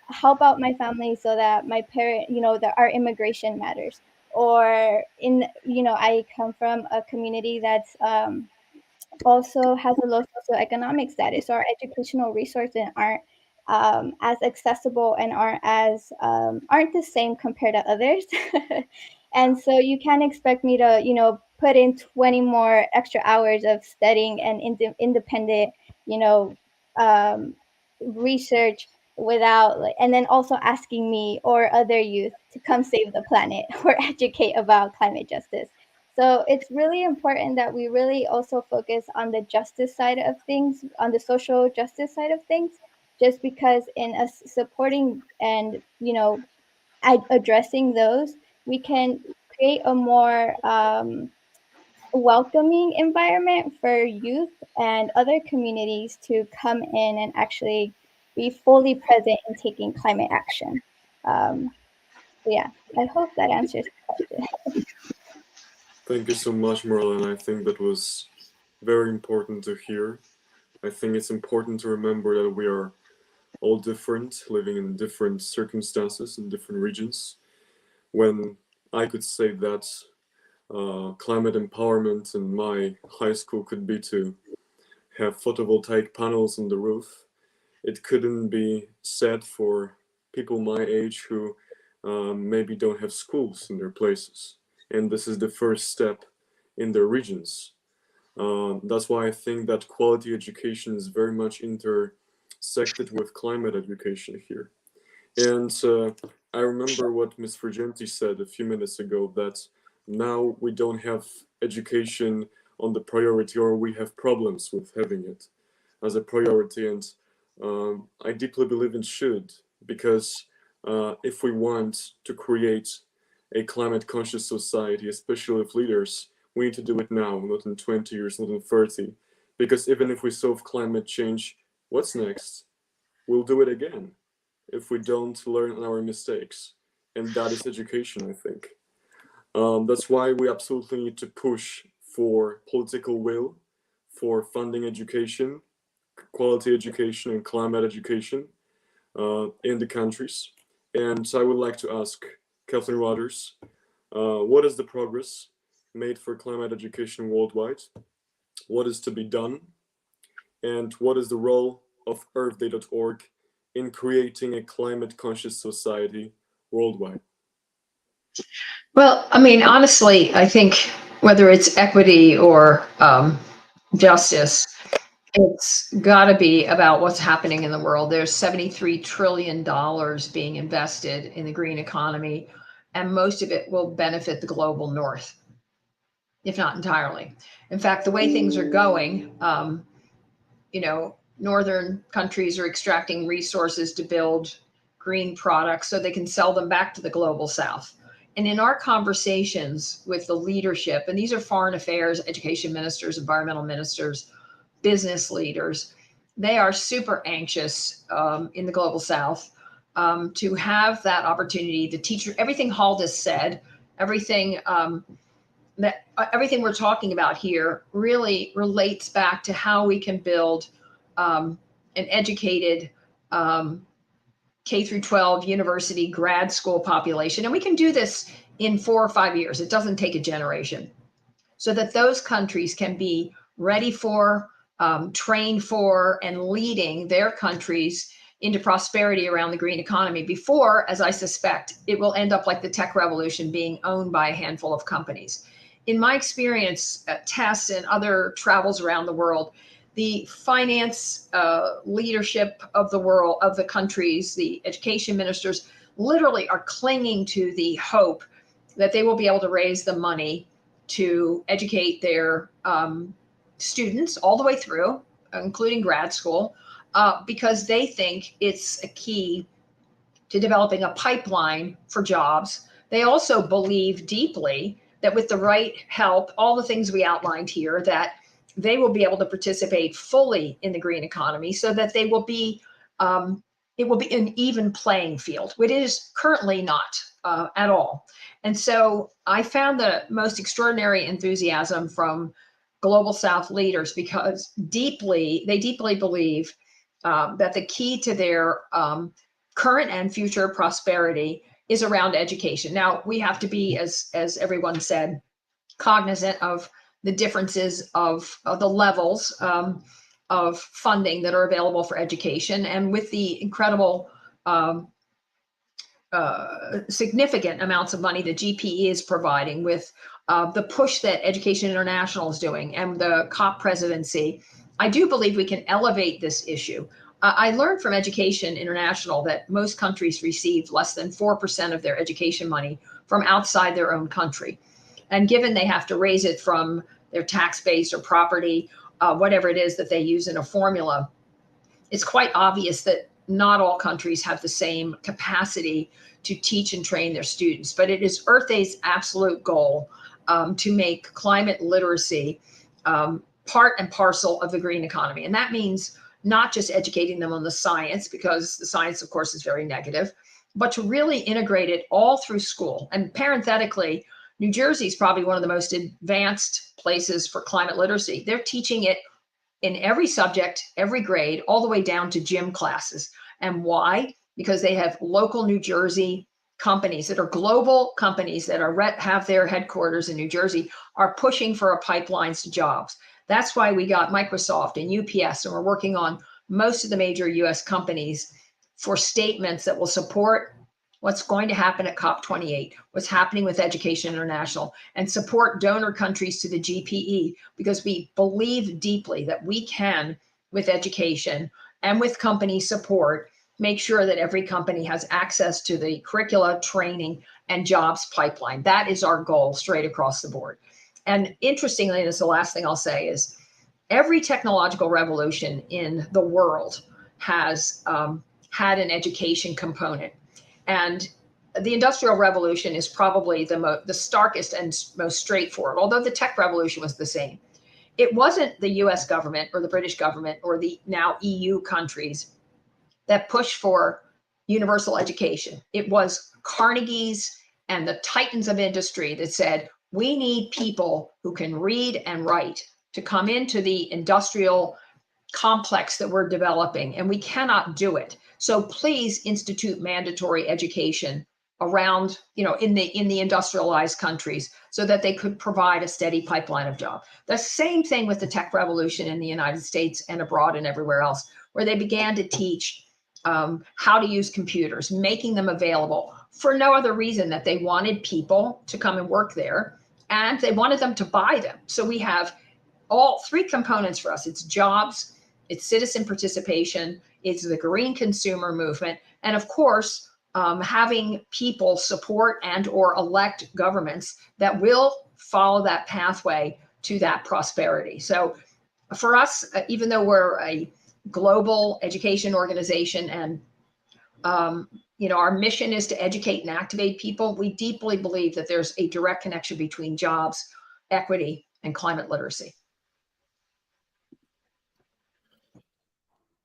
help out my family so that my parent, that our immigration matters. Or I come from a community that's also has a low socioeconomic status, so our educational resources aren't as accessible and aren't the same compared to others. And so you can't expect me to put in 20 more extra hours of studying and independent you know um, research without and then also asking me or other youth to come save the planet or educate about climate justice. So it's really important that we really also focus on the justice side of things, on the social justice side of things, just because in us supporting and addressing those, we can create a more welcoming environment for youth and other communities to come in and actually be fully present in taking climate action. So yeah, I hope that answers the question. Thank you so much, Marlon. I think that was very important to hear. I think it's important to remember that we are all different, living in different circumstances in different regions. When I could say that climate empowerment in my high school could be to have photovoltaic panels on the roof, it couldn't be said for people my age who maybe don't have schools in their places. And this is the first step in their regions. That's why I think that quality education is very much intersected with climate education here. And I remember what Ms. Fijanti said a few minutes ago, that now we don't have education on the priority, or we have problems with having it as a priority. And I deeply believe it should, because if we want to create a climate conscious society, especially with leaders, we need to do it now, not in 20 years, not in 30. Because even if we solve climate change, what's next? we'll do it again if we don't learn on our mistakes. And that is education, I think. That's why we absolutely need to push for political will, for funding education, quality education, and climate education in the countries. And so I would like to ask Kathleen Waters, what is the progress made for climate education worldwide? What is to be done? And what is the role of earthday.org in creating a climate conscious society worldwide? Well, I mean, honestly, I think whether it's equity or justice, it's got to be about what's happening in the world. There's $73 trillion being invested in the green economy, and most of it will benefit the global north, if not entirely. In fact, the way things are going, northern countries are extracting resources to build green products so they can sell them back to the global south. And in our conversations with the leadership, and these are foreign affairs, education ministers, environmental ministers, business leaders, they are super anxious in the global south to have that opportunity to teach everything Hall has said, everything everything we're talking about here really relates back to how we can build an educated K through 12 university grad school population. And we can do this in 4 or 5 years. It doesn't take a generation. So that those countries can be ready for, trained for, and leading their countries into prosperity around the green economy before, as I suspect, it will end up like the tech revolution, being owned by a handful of companies. In my experience at TESS and other travels around the world, the finance leadership of the world, of the countries, the education ministers, literally are clinging to the hope that they will be able to raise the money to educate their students all the way through, including grad school, because they think it's a key to developing a pipeline for jobs. They also believe deeply that with the right help, all the things we outlined here, that they will be able to participate fully in the green economy so that they will be, it will be an even playing field, which is currently not at all. And so I found the most extraordinary enthusiasm from Global South leaders because they deeply believe that the key to their current and future prosperity is around education. Now, we have to be, as everyone said, cognizant of the differences of the levels of funding that are available for education. And with the incredible significant amounts of money that GPE is providing, with the push that Education International is doing and the COP presidency, I do believe we can elevate this issue. I learned from Education International that most countries receive less than 4% of their education money from outside their own country. And given they have to raise it from their tax base or property, whatever it is that they use in a formula, it's quite obvious that not all countries have the same capacity to teach and train their students. But it is Earth Day's absolute goal to make climate literacy part and parcel of the green economy. And that means not just educating them on the science, because the science, of course, is very negative, but to really integrate it all through school. And parenthetically, New Jersey is probably one of the most advanced places for climate literacy. They're teaching it in every subject, every grade, all the way down to gym classes. And why? Because they have local New Jersey companies that are global companies that are have their headquarters in New Jersey, are pushing for a pipelines to jobs. That's why we got Microsoft and UPS, and we're working on most of the major US companies for statements that will support what's going to happen at COP28, what's happening with Education International, and support donor countries to the GPE, because we believe deeply that we can, with education and with company support, make sure that every company has access to the curricula, training, and jobs pipeline. That is our goal straight across the board. And interestingly, this is the last thing I'll say, is every technological revolution in the world has had an education component. And the Industrial Revolution is probably the starkest and most straightforward, although the tech revolution was the same. It wasn't the US government or the British government or the now EU countries that pushed for universal education. It was Carnegie's and the titans of industry that said, we need people who can read and write to come into the industrial complex that we're developing, and we cannot do it. So please institute mandatory education around, in the industrialized countries so that they could provide a steady pipeline of jobs. The same thing with the tech revolution in the United States and abroad and everywhere else, where they began to teach how to use computers, making them available for no other reason that they wanted people to come and work there, and they wanted them to buy them. So we have all three components for us. It's jobs, it's citizen participation, it's the green consumer movement, and of course, having people support and or elect governments that will follow that pathway to that prosperity. So for us, even though we're a global education organization and our mission is to educate and activate people, we deeply believe that there's a direct connection between jobs, equity, and climate literacy.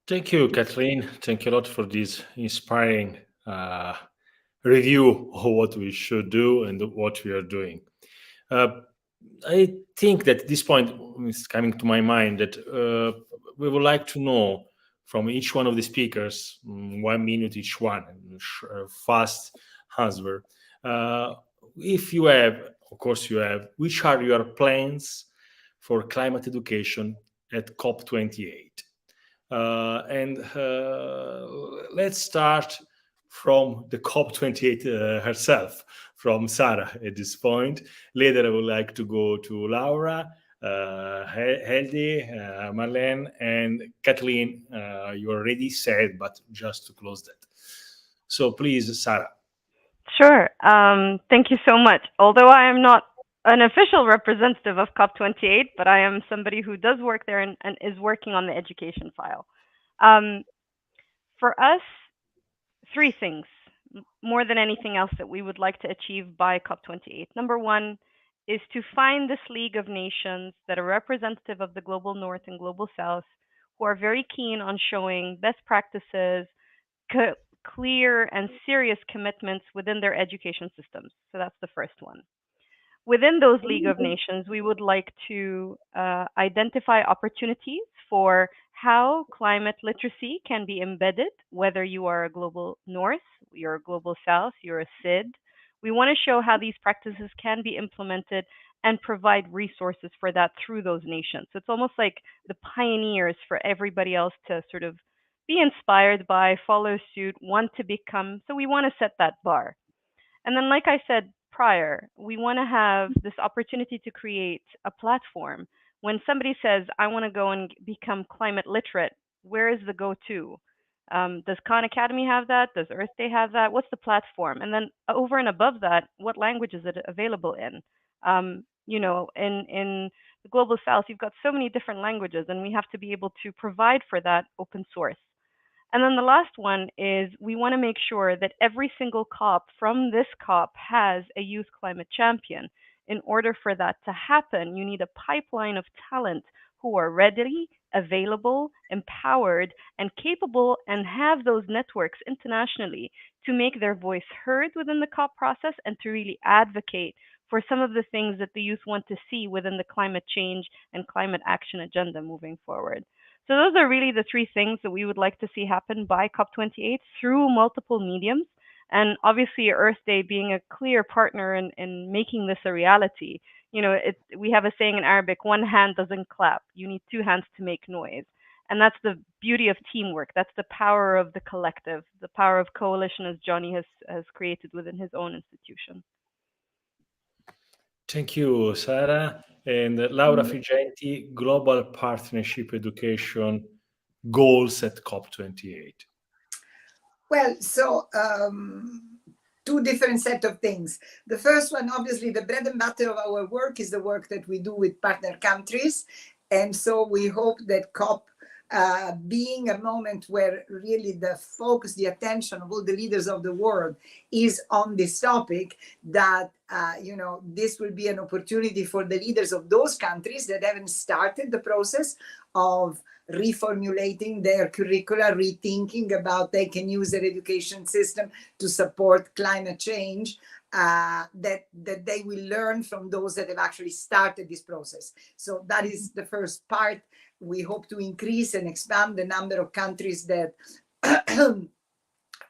Thank you, Kathleen. Thank you a lot for this inspiring review of what we should do and what we are doing. I think that at this point is coming to my mind that we would like to know from each one of the speakers, 1 minute each one, fast answer. If you have, of course you have, which are your plans for climate education at COP28? Let's start from the COP28 herself, from Sarah at this point. Later, I would like to go to Laura, Hildy, Marlene, and Kathleen. You already said, but just to close that. So please, Sarah. Sure. Thank you so much. Although I am not an official representative of COP28, but I am somebody who does work there and is working on the education file. For us, three things, more than anything else, that we would like to achieve by COP28. Number one is to find this League of Nations that are representative of the global North and global South, who are very keen on showing best practices, clear and serious commitments within their education systems. So that's the first one. Within those League of Nations, we would like to identify opportunities for how climate literacy can be embedded, whether you are a global North, you're a global South, you're a SID. We want to show how these practices can be implemented and provide resources for that through those nations. So it's almost like the pioneers for everybody else to sort of be inspired by, follow suit, want to become. So we want to set that bar. And then, like I said prior, we want to have this opportunity to create a platform. When somebody says, I want to go and become climate literate, where is the go-to? Does Khan Academy have that? Does Earth Day have that? What's the platform? And then over and above that, what language is it available in? In the global South, you've got so many different languages, and we have to be able to provide for that open source. And then the last one is we want to make sure that every single COP from this COP has a youth climate champion. In order for that to happen, you need a pipeline of talent who are ready, available, empowered, and capable, and have those networks internationally to make their voice heard within the COP process and to really advocate for some of the things that the youth want to see within the climate change and climate action agenda moving forward. So those are really the three things that we would like to see happen by COP28 through multiple mediums. And obviously Earth Day being a clear partner in making this a reality. We have a saying in Arabic, one hand doesn't clap. You need two hands to make noise. And that's the beauty of teamwork. That's the power of the collective, the power of coalition, as Johnny has created within his own institution. Thank you, Sarah. And Laura Fijanti, Global Partnership Education Goals at COP28. Well, so two different set of things. The first one, obviously, the bread and butter of our work is the work that we do with partner countries. And so we hope that COP being a moment where really the focus, the attention of all the leaders of the world is on this topic, that this will be an opportunity for the leaders of those countries that haven't started the process of reformulating their curricula, rethinking about they can use their education system to support climate change, that they will learn from those that have actually started this process. So that is the first part. We hope to increase and expand the number of countries that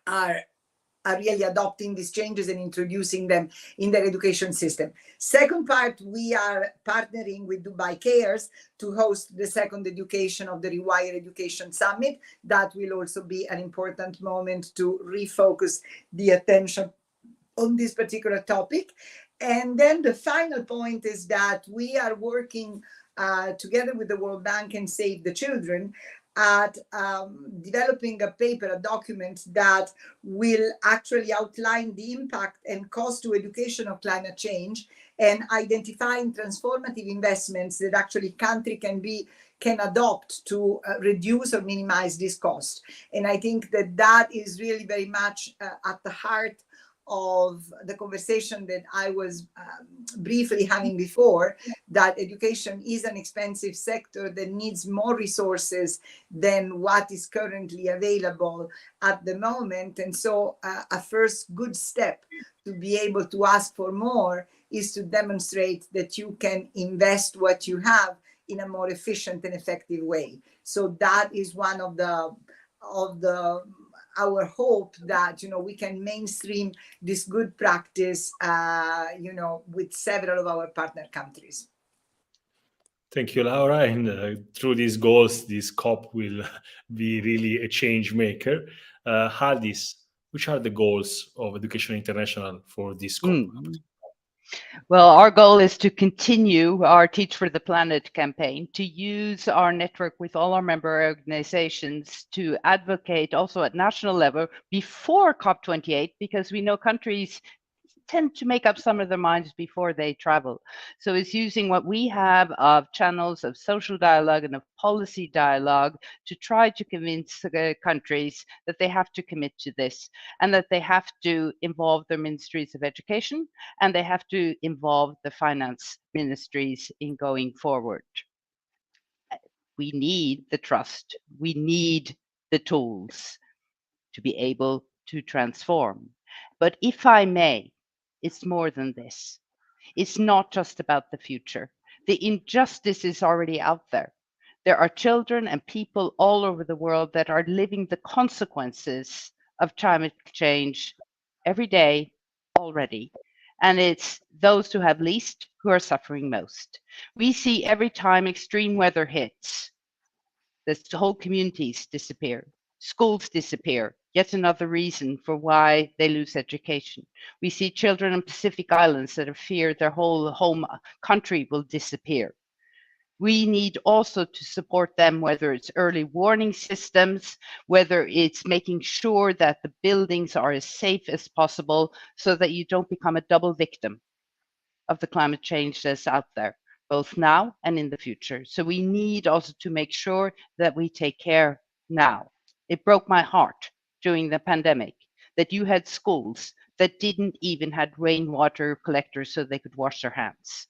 are really adopting these changes and introducing them in their education system. Second part, we are partnering with Dubai Cares to host the second education of the Rewire Education Summit. That will also be an important moment to refocus the attention on this particular topic. And then the final point is that we are working together with the World Bank and Save the Children at developing a paper, a document that will actually outline the impact and cost to education of climate change, and identifying transformative investments that actually country can adopt to reduce or minimize this cost. And I think that is really very much at the heart of the conversation that I was briefly having before, that education is an expensive sector that needs more resources than what is currently available at the moment. And so a first good step to be able to ask for more is to demonstrate that you can invest what you have in a more efficient and effective way. So that is one of our hope, that we can mainstream this good practice with several of our partner countries. Thank you, Laura. And through these goals, this COP will be really a change maker. Haldis, which are the goals of Education International for this COP? Well, our goal is to continue our Teach for the Planet campaign, to use our network with all our member organizations to advocate also at national level before COP28, because we know countries tend to make up some of their minds before they travel. So it's using what we have of channels of social dialogue and of policy dialogue to try to convince countries that they have to commit to this, and that they have to involve their ministries of education, and they have to involve the finance ministries in going forward. We need the trust. We need the tools to be able to transform. But if I may, it's more than this. It's not just about the future. The injustice is already out there. There are children and people all over the world that are living the consequences of climate change every day already. And it's those who have least who are suffering most. We see every time extreme weather hits, the whole communities disappear. Schools disappear, yet another reason for why they lose education. We see children in Pacific Islands that are feared their whole home country will disappear. We need also to support them, whether it's early warning systems, whether it's making sure that the buildings are as safe as possible so that you don't become a double victim of the climate change that's out there, both now and in the future. So we need also to make sure that we take care now. It broke my heart during the pandemic that you had schools that didn't even have rainwater collectors so they could wash their hands.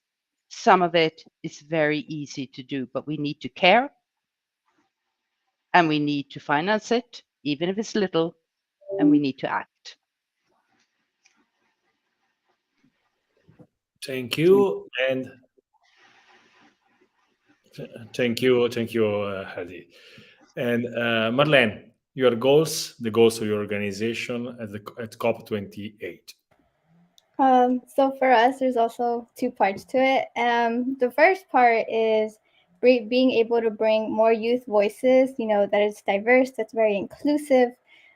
Some of it is very easy to do, but we need to care and we need to finance it, even if it's little, and we need to act. Thank you. And thank you, Hadi. And Marlene, your goals, the goals of your organization at COP28. So for us, there's also two parts to it. The first part is being able to bring more youth voices, that is diverse, that's very inclusive,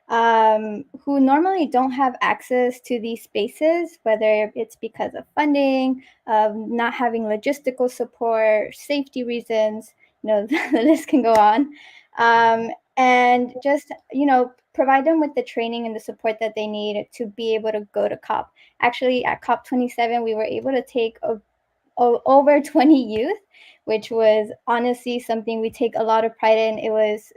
who normally don't have access to these spaces, whether it's because of funding, not having logistical support, safety reasons, the list can go on. And just, provide them with the training and the support that they need to be able to go to COP. Actually, at COP27, we were able to take over 20 youth, which was honestly something we take a lot of pride in. It was,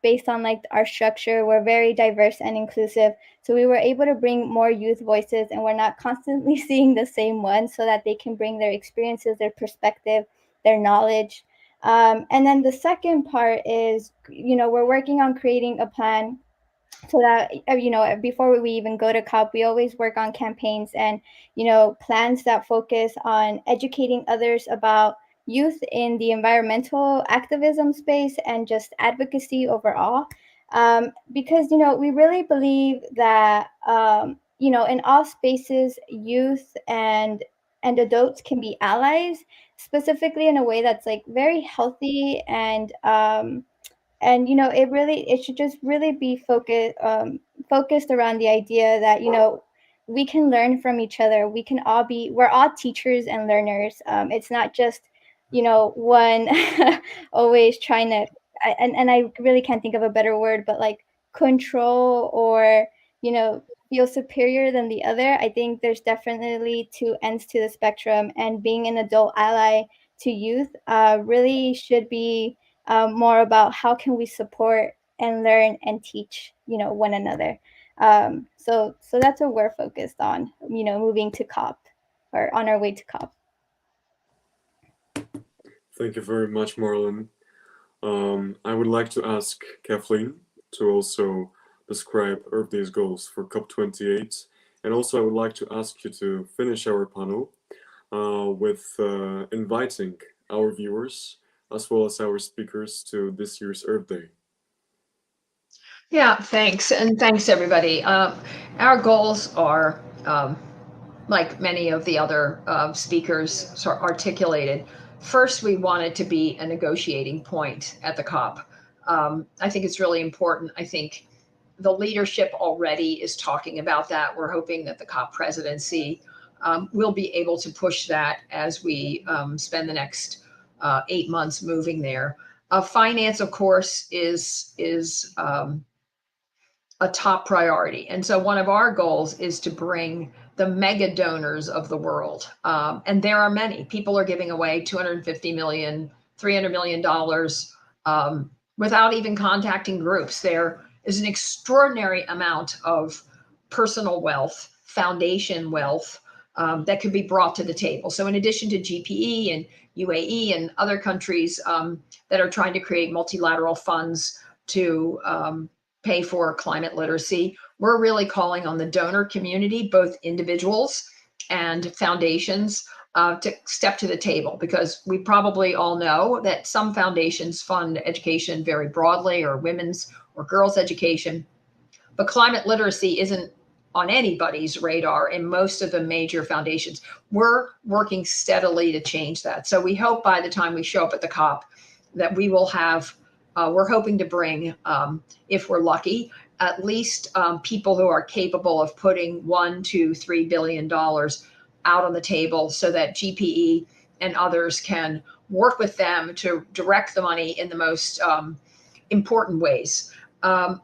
based on like our structure, we're very diverse and inclusive. So we were able to bring more youth voices, and we're not constantly seeing the same ones, so that they can bring their experiences, their perspective, their knowledge. And then the second part is, we're working on creating a plan so that, before we even go to COP, we always work on campaigns and, plans that focus on educating others about youth in the environmental activism space and just advocacy overall. Because, we really believe that, in all spaces, youth and adults can be allies, specifically in a way that's like very healthy, and it should just really be focused around the idea that, we can learn from each other. We're all teachers and learners. It's not just, one always trying to, and I really can't think of a better word, but like control or, feel superior than the other. I think there's definitely two ends to the spectrum, and being an adult ally to youth really should be more about how can we support and learn and teach, one another. So that's what we're focused on, moving to COP, or on our way to COP. Thank you very much, Marlon. I would like to ask Kathleen to also describe Earth Day's goals for COP28. And also I would like to ask you to finish our panel with inviting our viewers as well as our speakers to this year's Earth Day. Yeah, thanks. And thanks, everybody. Our goals are, like many of the other speakers articulated. First, we want it to be a negotiating point at the COP. I think it's really important. I think the leadership already is talking about that. We're hoping that the COP presidency will be able to push that as we spend the next 8 months moving there. Finance, of course, is a top priority. And so one of our goals is to bring the mega donors of the world. And there are many. People are giving away $250 million, $300 million without even contacting groups. There is an extraordinary amount of personal wealth, foundation wealth that could be brought to the table. So in addition to GPE and UAE and other countries that are trying to create multilateral funds to pay for climate literacy, we're really calling on the donor community, both individuals and foundations, to step to the table, because we probably all know that some foundations fund education very broadly, or women's or girls' education, but climate literacy isn't on anybody's radar in most of the major foundations. We're working steadily to change that. So we hope by the time we show up at the COP that we will have, we're hoping to bring, if we're lucky, at least people who are capable of putting $1, $2, $3 billion out on the table, so that GPE and others can work with them to direct the money in the most important ways.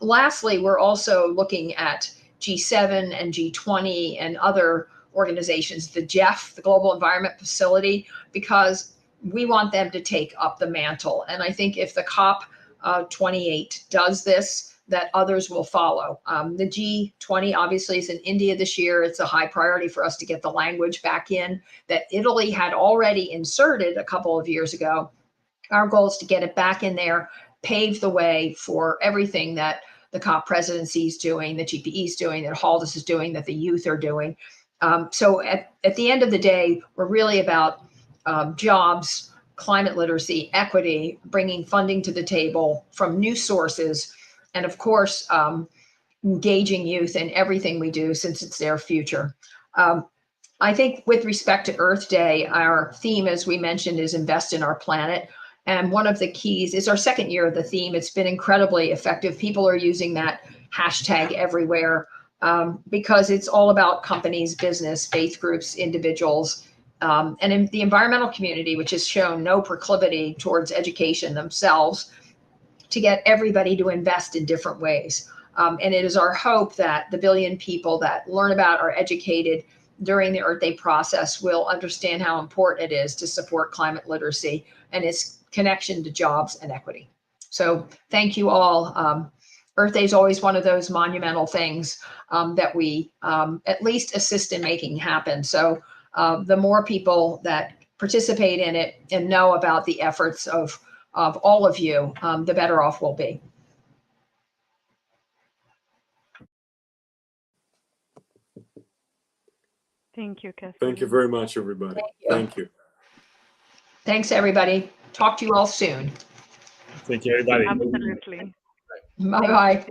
Lastly, we're also looking at G7 and G20 and other organizations, the GEF, the Global Environment Facility, because we want them to take up the mantle. And I think if the COP28 does this, that others will follow. The G20 obviously is in India this year. It's a high priority for us to get the language back in that Italy had already inserted a couple of years ago. Our goal is to get it back in there, pave the way for everything that the COP presidency is doing, the GPE is doing, that Halldis is doing, that the youth are doing. So at the end of the day, we're really about jobs, climate literacy, equity, bringing funding to the table from new sources, and of course, engaging youth in everything we do, since it's their future. I think with respect to Earth Day, our theme, as we mentioned, is invest in our planet. And one of the keys is our second year of the theme. It's been incredibly effective. People are using that hashtag everywhere because it's all about companies, business, faith groups, individuals, and in the environmental community, which has shown no proclivity towards education themselves, to get everybody to invest in different ways. And it is our hope that the billion people that learn about, are educated, during the Earth Day process will understand how important it is to support climate literacy and its connection to jobs and equity. So thank you all. Earth Day is always one of those monumental things that we at least assist in making happen. So the more people that participate in it and know about the efforts of all of you, the better off we'll be. Thank you, Kathleen. Thank you very much, everybody. Thank you. Thanks, everybody. Talk to you all soon. Thank you, everybody. Absolutely. Bye-bye.